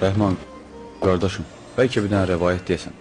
Rəhman, qardaşım, bəlkə bir dənə rəvayət deyəsən.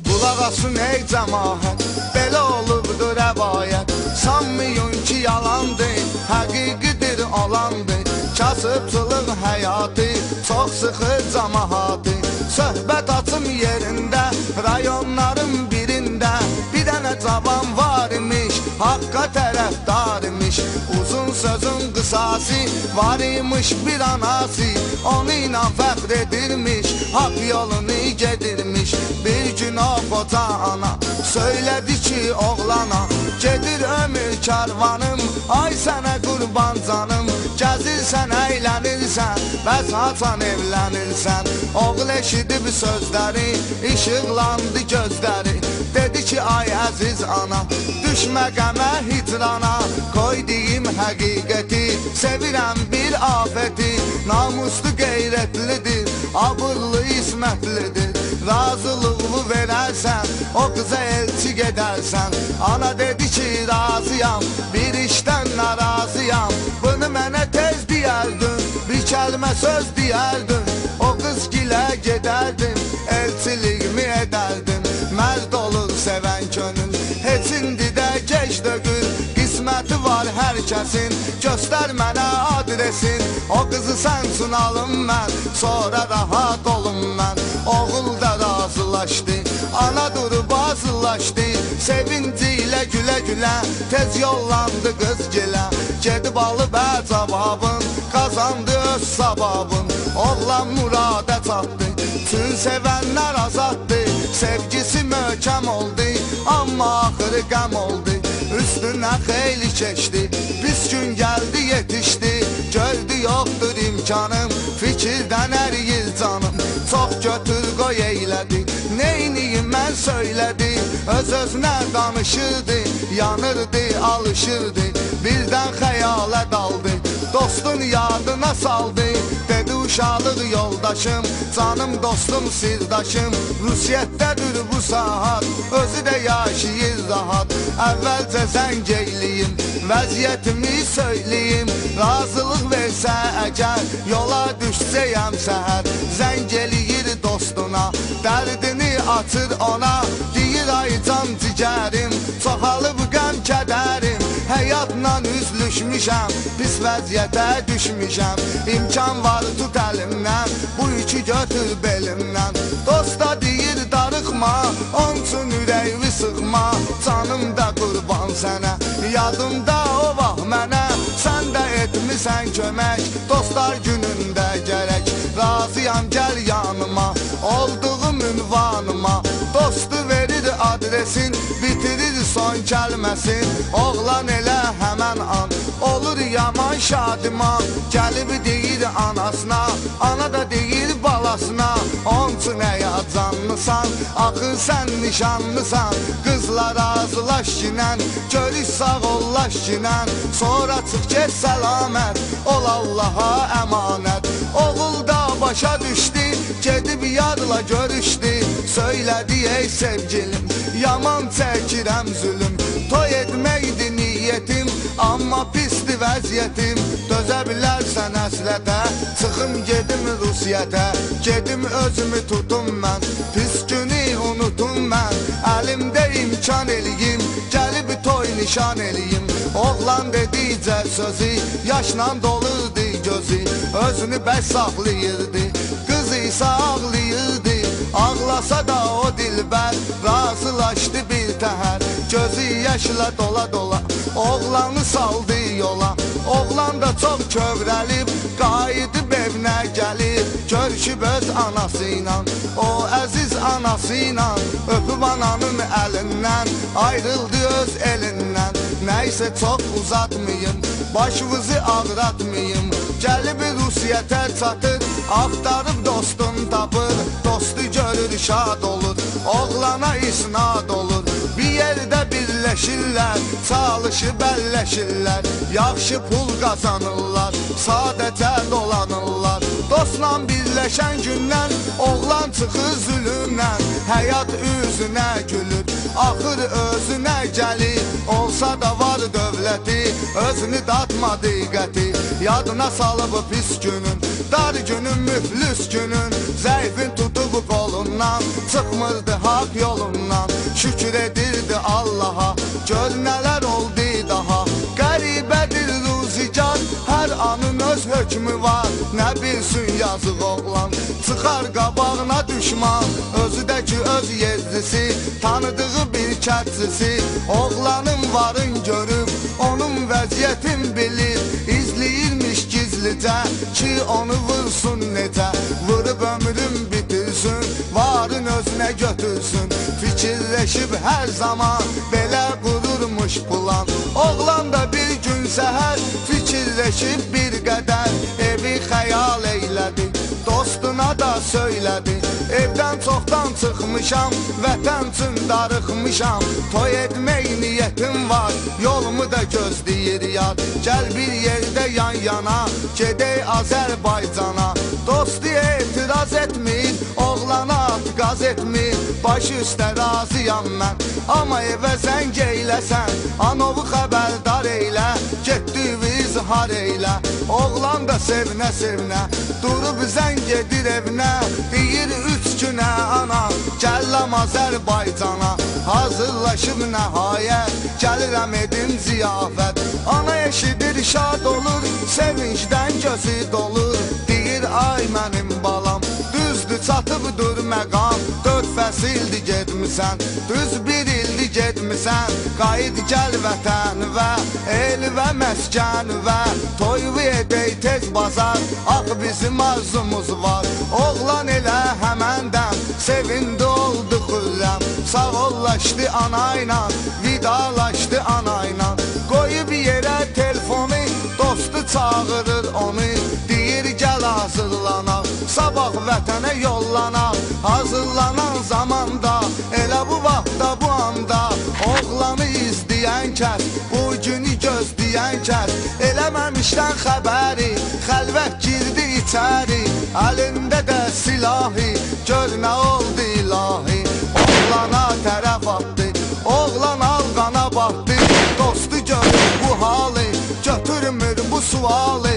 Qulaqasın ey cəmaət, belə olubdur rəvayət. Sanmayın ki yalandır, həqiqidir olandır. Kasıbçılıq həyatı, çox sıxır cəmaatı. Söhbət açım yerində, rayonların birində. Bir dənə cavan var imiş, haqqa tərəfdar imiş. Uzun sözün qısası, var imiş bir anası. Onu ilə fəxr edirmiş, haqq yolunu gedirmiş. Bir gün o qoca ana söylədi ki oğlana, gedir ömür karvanım, ay sənə qurban canım. Gəzirsən, əylənirsən, bəs haçan evlənirsən. Oğul eşidib sözləri, işıqlandı gözləri. Dedi ki ay əziz ana, düşmə qəmə hitrana. Qoy deyim həqiqəti, sevirəm bir afəti. Namuslu qeyrətlidir, abırlı ismətlidir. Razılığımı verərsən, o qıza elçi gedərsən. Ana dedi ki razıyam, bir işdən narazıyam. Bunu mənə tez deyərdin, bir kəlmə söz deyərdin. O qız gilə gedərdim, elçiliğimi edərdim. Mərd olur sevən könül, heç indi də gec dögül. Qisməti var hər kəsin, göstər mənə adresin. O qızı sən sunalım mən, sonra rahat olum mən. Oğul da razılaşdı, ana durub azılaşdı. Sevinci ilə gülə gülə, tez yollandı qız gilə. Gedib alıb cavabın, qazandı öz savabın. Oğlan murada çatdı, tüm sevənlər azaddı. Sevgisi möhkəm oldu, amma axırı qəm oldu. Üstünə xeyli keçdi, pis gün gəldi yetişdi. Gördü yoxdur imkanım, fikirdən əriyir canım. Çox götür qoy eylədi, neyniyim mən söylədi. Öz-özünə danışırdı, yanırdı, alışırdı. Birdən xəyalə daldı, dostun yadına saldı. Dedi uşaqlıq yoldaşım, canım dostum sirdaşım. Rusiyyətdədir bu saat, özü də yaşayır rahat. Əvvəlcə zəng eyliyim, vəziyyətimi söyleyim. Razılıq versə əgər, yola düşsəyəm səhər. Zəng eləyir dostuna, dərdini açır ona. Deyir ay can cigərim, çoxalıb qəm kədərim. Həyatla üzlüşmüşəm, pis vəziyyətə düşmüşəm. İmkan var tut əlimdən, bu yükü götür belimdən. Dosta deyir darıxma, onun üçün ürəyimi sıxma. Canım da qurban sənə, yadımda o vaxt mənə. Sən də etmisən kömək, dostlar günündə gərək. Razıyam gəl yanıma, olduğum ünvanıma. Dostu verir adresin, bitirir son kəlməsin. Oğlan elə həmən an, olur yaman şadiman. Gəlib deyir anasına, ana da deyir balasına. Onun üçün əya canlısan, axı sən nişanlısan. Qızla razılaş kinən, görüş sağ ollaş kinən. Sonra çıx get səlamət, ol Allaha əmanət. Oğul da başa düşdü, gedib yarla görüşdü. Söylədi ey sevgilim, yaman çəkirəm zülüm. Toy etməkdi niyyətim, amma pisdi vəziyyətim. Dözə bilərsən həsrətə, çıxım gedim Rusiyyətə. Gedim özümü tutum mən, pis günü unutum mən. Əlimdə imkan eləyim, gəlib toy nişan eləyim. Oğlan dedikcə sözü, yaşla dolurdu gözü. Özünü bəs saxlayırdı, qız isə ağlayırdı. Ağlasa da o dilbər, razılaşdı bir təhər. Gözü yaşla dola dola, oğlanı saldı yola. Oğlan da çox kövrəlib, qayıdıb evinə gəlib. Görüşüb öz anası ilə, o əziz anası ilə. Öpüb ananın əlindən, ayrıldı öz elindən. Nəysə çox uzatmayım, başınızı ağratmayım. Gəlib Rusiya əziyyətə çatır, axtarıb dostun tapır, dostu görür şad olur, oğlana isnad olur. Bir yerdə birləşirlər, çalışıb əlləşirlər, yaxşı pul qazanırlar, sadəcə dolanırlar. Dostla birləşən gündən oğlan çıxır zülümdən, həyat üzünə gülür, axır özünə gəlir. Olsa da var dövləti, özünü datma diqqəti, yadına salıb pis günün, dar günün, müflüs günün. Zəifin tutub qolundan, çıxmırdı haqq yolundan, şükür edirdi Allaha, gör nələr oldu daha. Qəribədir ruzigar, hər anın öz hökmü var, nə bilsin yazıq oğlan, çıxar qabağına düşman, özü də ki öz yezdisi, tanıdığı bir kətçisi. Oğlanın varın görüb, onun vəziyyətin bilir, izləyirmiş gizlicə ki onu vursun necə, vurub ömrün bitirsin, varın özünə götürsün. Fikirləşib hər zaman belə qururmuş plan, oğlan da bir gün səhər fikirləşib bir qədər, evi xəyal eylədi, dostuna da söylədi. Evdən çoxdan çıxmışam, vətən üçün darıxmışam, toy etmək niyyətim var, yolumu da gözləyir yar. Gəl bir yerdə yan yana, gedək Azərbaycana, dostu etiraz etmir, oğlana at qaz etmir, baş üstə razıyam mən. Amma evə zəng eyləsən, anovu xəbərdar eylə, getdi izhar eylə. Oğlan da sevinə-sevinə, durub zəng edir evinə, deyir 3 günə ana, gələm Azərbaycana. Hazırlaşıb nəhayət, gəlirəm edim ziyafət. Ana eşidir şad olur, sevincdən gözü dolur, deyir ay mənim balam, düzdür çatıbdır məqam. 4 fəsildir getmisən, düz 1 ildir getmisən, qayıt gəl vətənivə, elvə məskənivə, toyvu edək tez bazar, ax bizim arzumuz var. Oğlan elə həməndən sevindi oldu xürrəm, sağollaşdı anayla, vidalaşdı anayla. Qoyub yerə telefonu, dostu çağırır onu, deyir gəl hazırlanaq, sabah vətənə yollanaq. Hazırlanan zamanda, elə bu vaxtda bu anda, oğlanı izləyən kəs, bu günü gözləyən kəs, eləməmişdən xəbəri, xəlvət girdi içəri, əlində də silahı, gör nə oldu ilahi. Oğlana tərəf atdı, oğlan alqana batdı, dostu görür bu halı, götürmür bu sualı,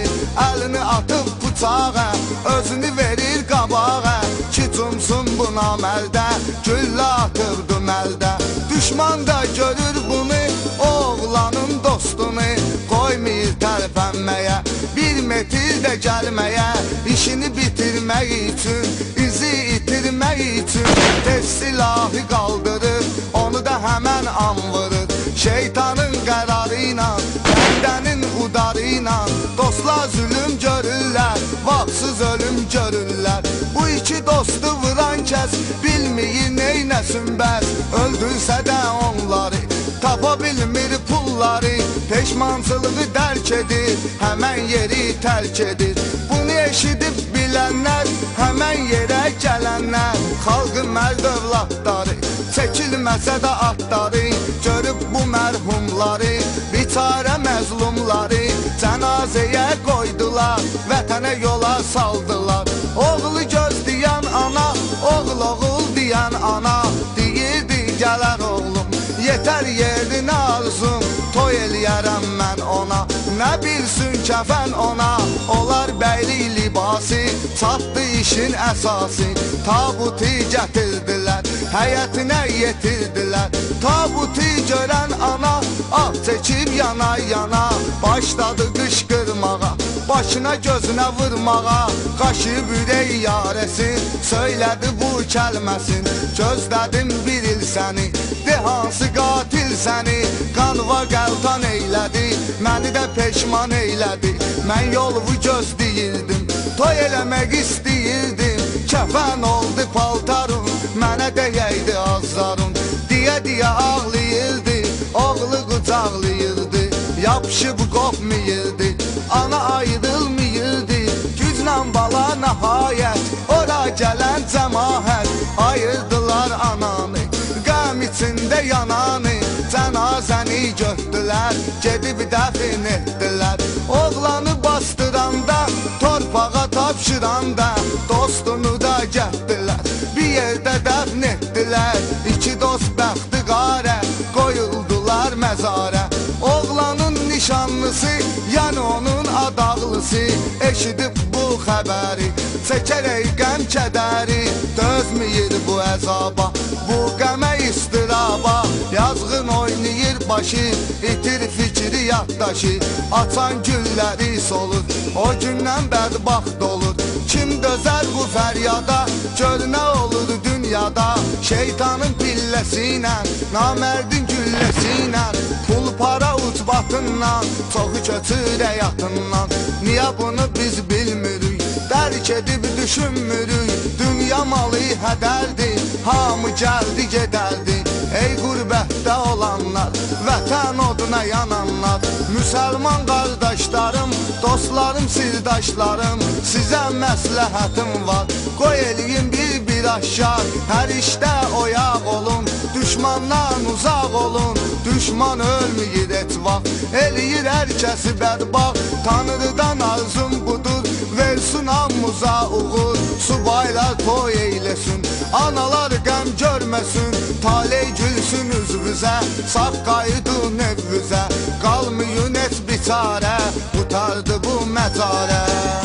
əlini atıb bıçağa, özünü verir qabağa, ki cumsun bu naməldə, güllə atıbdı məldə. Düşman da görür bunu, oğlanın dostunu, qoymayır tərpənməyə, 1 metr də gəlməyə, işini bitirmək üçün, izi itirmək üçün, tez silahı qaldırır, onu da həmən an vurur. Şeytanın qərarı ilə, bəndənin udarı ilə, dostlar zülüm görürlər, vaxtsız ölüm görürlər. Bu iki dostu vuran kəs bilməyir neynəsin bəs, öldürsə də onları, tapa bilmir pulları, peşmançılığı dərk edir, həmən yeri tərk edir. Bunu eşidib bilənlər, həmən yerə gələnlər, xalqın mərd övladları, çəkilməsə də atları, görüb bu mərhumları, biçarə məzlumları, cənazəyə qoydular, vətənə yola saldılar. Oğlu gözləyən ana, oğul deyən ana, deyirdi gələr oğlum, yetər yerinə arzum, toy eləyərəm mən ona. Nə bilsin kəfən ona, olar bəylik libası, çatdı işin əsası. Tabutu gətirdilər, həyətinə yetirdilər, tabutu görən ana, ah çəkib yana-yana, başladı qışqırmağa, başına gözünə vurmağa, qaşıyıb ürək yarəsin, söylədi bu kəlməsin. Gözlədim bir il səni, de hansı qatil səni, qanva qəltan eylədi, məni də peşman eylədi. Mən yolumu gözləyirdim, toy eləmək istəyirdim, kəfən oldu paltarım, mənə dəyəydi azlarım, deyə ağlayırdı, oğlu qucaqlayırdı, yapışıb qopmayırdı, ana ayrılmayırdı, güclə yananı Cənazəni götdülər, gedib dəfin etdilər Oğlanı bastıranda, torpağa tapşıranda Dostunu da gətdilər, bir yerdə dəfn etdilər İki dost bəxti qarə, qoyuldular məzarə Oğlanın nişanlısı, yəni onun adaqlısı Eşidib bu xəbəri, çəkərək qəm kədəri Dözməyir bu əzaba, bu qəmə istiraba Yazğın oynayır başı, itir fikri yaddaşı Açan gülləri solur, o gündən bədbaxt olur Kim dözər bu fəryada, gör nə olur dünyada Şeytanın pilləsi ilə, namərdin gülləsi ilə Pul para ucbatından, çoxu köçür həyatından Niyə bunu biz bilmirik, dərk edib düşünmürük Dünya malı hədərdir, hamı gəldi gedərdi Ey qürbətdə olanlar, vətən oduna yananlar Müsəlman qardaşlarım, dostlarım, sirdaşlarım Sizə məsləhətim var, qoy eləyin bir aşağı Hər işdə oyaq olun, düşmandan uzaq olun Düşman ölməyir et vaxt, eləyir hər kəsi bədbaxt Tanrıdan arzum budur, versin hamımıza uğur Subaylar toy eyləsin, analar qəm görməsin Taley gülsün üzvüzə, sağ qayıdın evvüzə Qalmayın heç biçarə, qutardı bu məcarə